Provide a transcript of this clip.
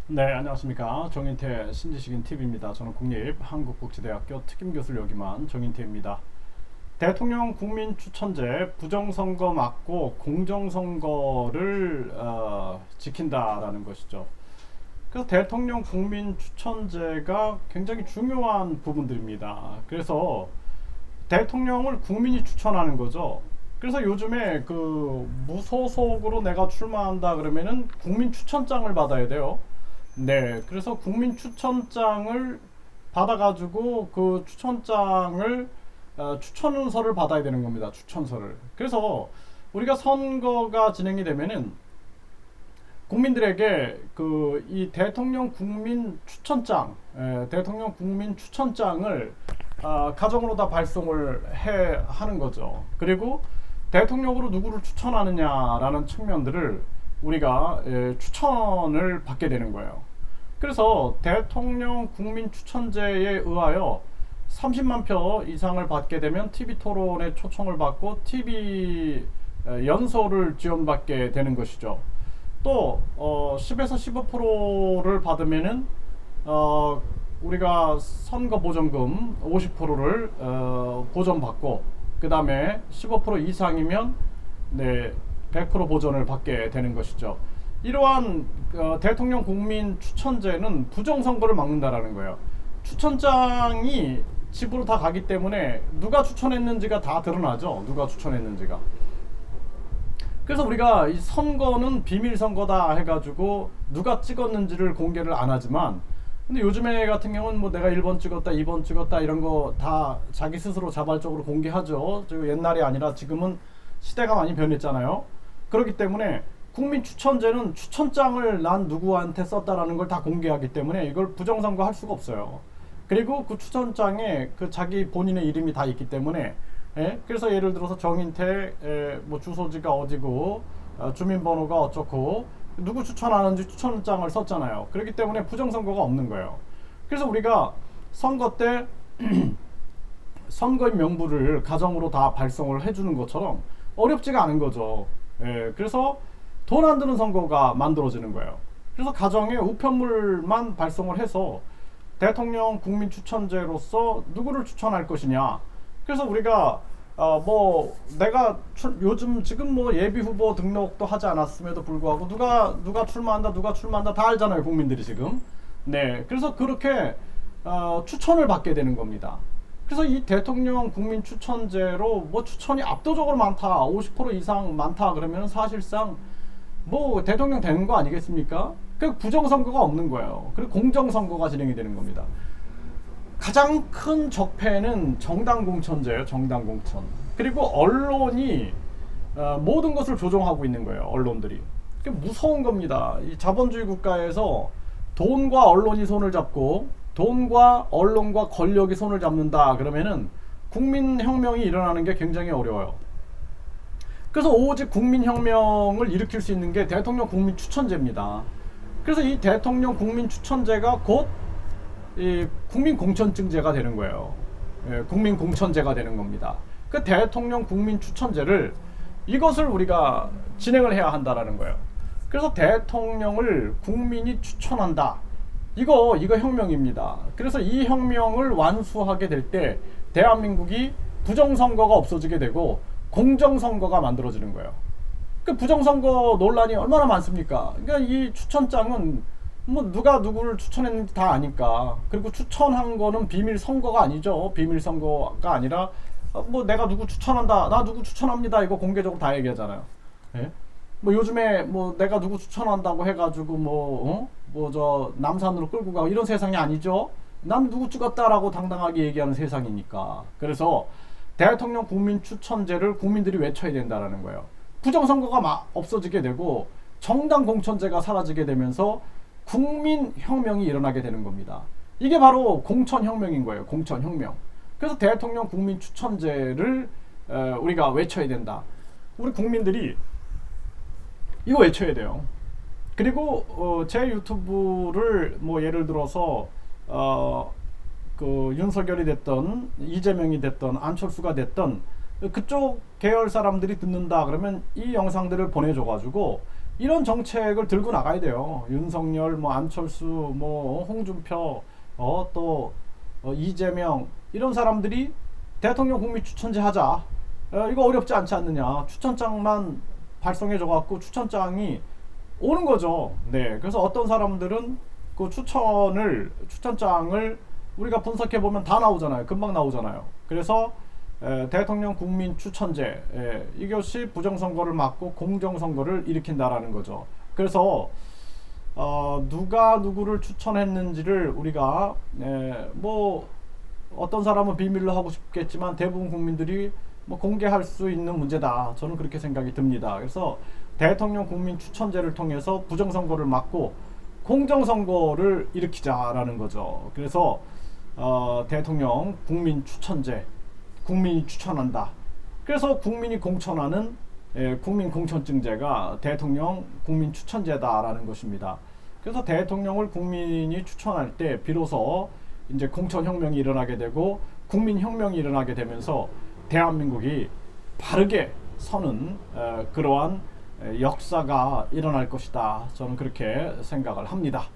네, 안녕하십니까. 정인태 신지식인 TV입니다. 저는 국립한국복지대학교 특임교수를 역임한 정인태입니다. 대통령 국민 추천제 부정선거 막고 공정선거를 지킨다라는 것이죠. 그래서 대통령 국민 추천제가 굉장히 중요한 부분들입니다. 그래서 대통령을 국민이 추천하는 거죠. 그래서 요즘에 그 무소속으로 내가 출마한다 그러면은 국민 추천장을 받아야 돼요. 네, 그래서 국민 추천장을 받아가지고 그 추천장을 추천서를 받아야 되는 겁니다. 추천서를. 그래서 우리가 선거가 진행이 되면은 국민들에게 그 이 대통령 국민 추천장, 대통령 국민 추천장을 가정으로 다 발송을 해 하는 거죠. 그리고 대통령으로 누구를 추천하느냐라는 측면들을 우리가 추천을 받게 되는 거예요. 그래서 대통령 국민 추천제에 의하여 30만 표 이상을 받게 되면 TV 토론에 초청을 받고 TV 연설을 지원받게 되는 것이죠. 또 10에서 15%를 받으면은 우리가 선거 보전금 50%를 보전받고, 그 다음에 15% 이상이면 네, 100% 보전을 받게 되는 것이죠. 이러한 대통령 국민 추천제는 부정선거를 막는다라는 거예요. 추천장이 집으로 다 가기 때문에 누가 추천했는지가 다 드러나죠. 누가 추천했는지가. 그래서 우리가 이 선거는 비밀 선거다 해가지고 누가 찍었는지를 공개를 안 하지만, 근데 요즘에 같은 경우는 뭐 내가 1번 찍었다 2번 찍었다 이런 거 다 자기 스스로 자발적으로 공개하죠. 옛날이 아니라 지금은 시대가 많이 변했잖아요. 그렇기 때문에 국민 추천제는 추천장을 난 누구한테 썼다라는 걸 다 공개하기 때문에 이걸 부정선거 할 수가 없어요. 그리고 그 추천장에 그 자기 본인의 이름이 다 있기 때문에, 그래서 예를 들어서 정인태 뭐 주소지가 어디고 주민번호가 어쩌고 누구 추천하는지 추천장을 썼잖아요. 그렇기 때문에 부정선거가 없는 거예요. 그래서 우리가 선거 때 선거인 명부를 가정으로 다 발송을 해주는 것처럼 어렵지가 않은 거죠. 그래서 돈 안 드는 선거가 만들어지는 거예요. 그래서 가정에 우편물만 발송을 해서 대통령 국민 추천제로서 누구를 추천할 것이냐. 그래서 우리가 뭐 내가 요즘 지금 뭐 예비 후보 등록도 하지 않았음에도 불구하고 누가 출마한다 다 알잖아요, 국민들이 지금. 네, 그래서 그렇게 추천을 받게 되는 겁니다. 그래서 이 대통령 국민 추천제로 뭐 추천이 압도적으로 많다, 50% 이상 많다 그러면 사실상 뭐 대통령 되는 거 아니겠습니까? 그 부정선거가 없는 거예요. 그리고 공정선거가 진행이 되는 겁니다. 가장 큰 적폐는 정당 공천제예요. 정당 공천. 그리고 언론이 모든 것을 조종하고 있는 거예요. 언론들이. 그게 무서운 겁니다. 이 자본주의 국가에서 돈과 언론이 손을 잡고 돈과 언론과 권력이 손을 잡는다 그러면은 국민혁명이 일어나는 게 굉장히 어려워요. 그래서 오직 국민혁명을 일으킬 수 있는 게 대통령 국민 추천제입니다. 그래서 이 대통령 국민 추천제가 곧 이 국민공천증제가 되는 거예요. 국민공천제가 되는 겁니다. 그 대통령 국민 추천제를 이것을 우리가 진행을 해야 한다라는 거예요. 그래서 대통령을 국민이 추천한다. 이거 혁명입니다. 그래서 이 혁명을 완수하게 될 때 대한민국이 부정선거가 없어지게 되고 공정선거가 만들어지는 거예요. 그 부정선거 논란이 얼마나 많습니까? 그러니까 이 추천장은 뭐 누가 누구를 추천했는지 다 아니까. 그리고 추천한 거는 비밀 선거가 아니죠. 비밀 선거가 아니라 뭐 내가 누구 추천한다, 나 누구 추천합니다, 이거 공개적으로 다 얘기하잖아요. 예? 뭐 요즘에 뭐 내가 누구 추천한다고 해가지고 뭐 저 남산으로 끌고 가고 이런 세상이 아니죠. 난 누구 찍었다라고 당당하게 얘기하는 세상이니까. 그래서 대통령 국민 추천제를 국민들이 외쳐야 된다라는 거예요. 부정선거가 없어지게 되고 정당 공천제가 사라지게 되면서 국민혁명이 일어나게 되는 겁니다. 이게 바로 공천혁명인 거예요. 공천혁명. 그래서 대통령 국민 추천제를 우리가 외쳐야 된다. 우리 국민들이 이거 외쳐야 돼요. 그리고 제 유튜브를 뭐 예를 들어서 그 윤석열이 됐던 이재명이 됐던 안철수가 됐던 그쪽 계열 사람들이 듣는다 그러면 이 영상들을 보내줘가지고 이런 정책을 들고 나가야 돼요. 윤석열, 뭐 안철수, 뭐 홍준표, 또 이재명 이런 사람들이 대통령 국민 추천제 하자. 이거 어렵지 않지 않느냐. 추천장만 발송해줘 갖고 추천장이 오는 거죠. 네, 그래서 어떤 사람들은 그 추천장을 우리가 분석해 보면 다 나오잖아요. 금방 나오잖아요. 그래서 대통령 국민 추천제, 이것이 부정선거를 막고 공정선거를 일으킨다라는 거죠. 그래서 누가 누구를 추천했는지를 우리가 뭐 어떤 사람은 비밀로 하고 싶겠지만 대부분 국민들이 뭐 공개할 수 있는 문제다. 저는 그렇게 생각이 듭니다. 그래서 대통령 국민 추천제를 통해서 부정선거를 막고 공정선거를 일으키자라는 거죠. 그래서 대통령 국민 추천제, 국민이 추천한다. 그래서 국민이 공천하는 국민 공천증제가 대통령 국민 추천제다라는 것입니다. 그래서 대통령을 국민이 추천할 때 비로소 이제 공천혁명이 일어나게 되고 국민혁명이 일어나게 되면서 대한민국이 바르게 서는 그러한 역사가 일어날 것이다. 저는 그렇게 생각을 합니다.